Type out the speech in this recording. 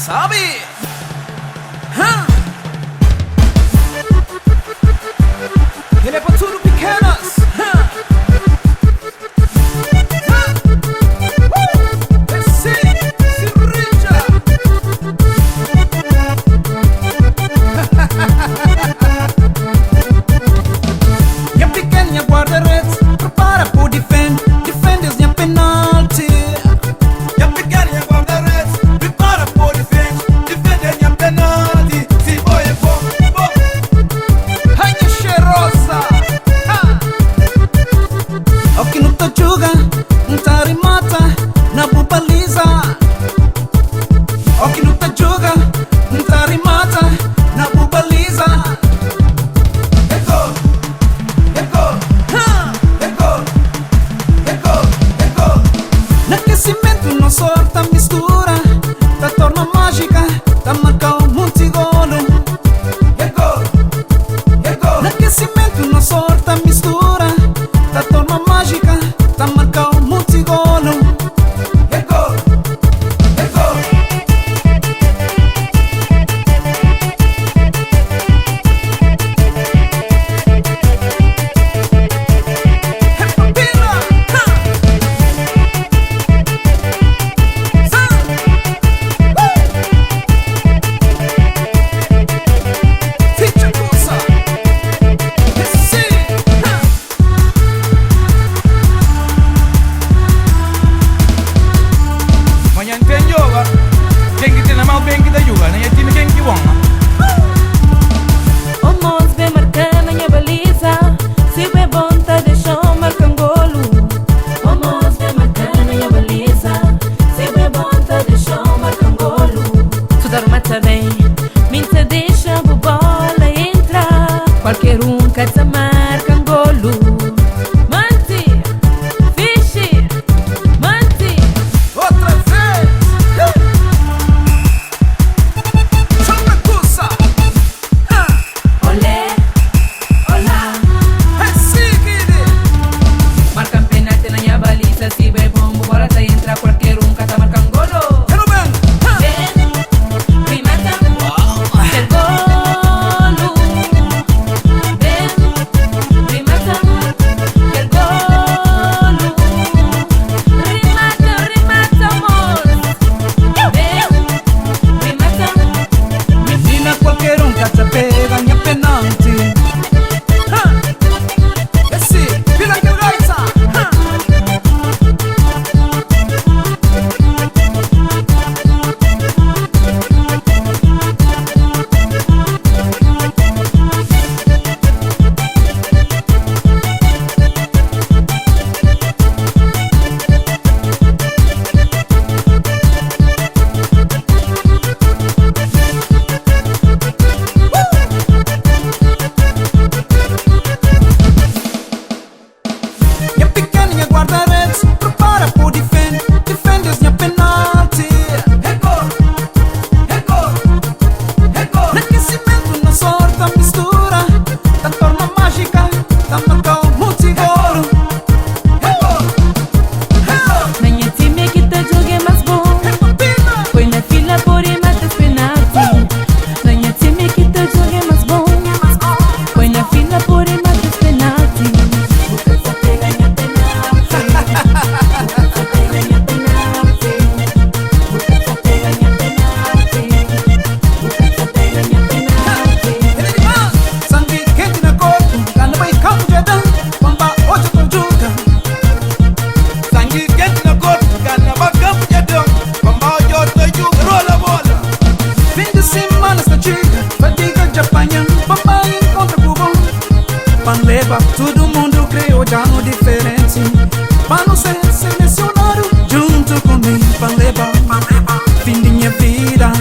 sabe? Hã? Ele é pra tudo pequenas. Esse se rija. Minha pequena guarda-redes, prepara pro defend. Defenders minha penalty. Minha pequena guarda-redes, prepara pro defend. Defender minha penalty. Se foi é bom, bom. Rainha cheirosa. O que não tá juga, não tá remata na bubaliza. O que não tá juga, não tá remata na bubaliza. É gol, é gol, é gol, é gol, é gol. No aquecimento não sorta mistura, tá torna mágica, tá marcar um multigolo. É gol, é gol. No aquecimento não sorta mistura, tá torna mágica, tá marcar um multigolo. É gol, é gol. É papila, ficha cosa, esse, Manyan ten yoga. Kengi tena mau bengi da yoga. Na yatimi kengi wonga. Vamos ver marcando minha baliza. Se é bom, tá deixando marcar golo. Vamos ver marcando minha baliza. Se é bom, tá deixando marcar golo. Tu dorme também, minta deixa a bola entrar. Qualquer que te marca golo. Manti, fiche, manti. outra vez, chama cosa, Olé, olá. é seguir. Marcan penalti na minha baliza. Se é bom, bola tá entra. Qualquer que te marca golo. Quero bem, Ven, remata el golo. Ven, remata el golo. Remata, amor. Ven, remata. menina qualquer que te pega minha penalti. Esse, vira que gaita. Minha pequena guarda-redes, prepara pro defend. Defenders minha penalty. É gol, é gol, é gol. No aquecimento não sorta mistura, tá torna mágica, tá marcar um multigolo. É gol, é gol. Na minha time que te jogue mais bom. É papila, Põe na fila por e mata penalti. Na minha time que te jogue mais bom. Põe na fila por e mata penalti. Você pega minha penalti. Você pega minha penalti. Você pega minha penalti. Você pega minha penalti. ele é demais. Sangue quente no corpo, gana vai campo de Adão, bamba hoje tu juga. Sangue quente no corpo, gana ba campo de Adão. Bamba hoje tu juga. Rola a bola. Fim de semana está chega, fadiga de apanhão, papai encontra bubão. Pan leva, todo mundo criou já no diferente. Pra não ser selecionado, junto comigo, pan leva, fim de minha vida.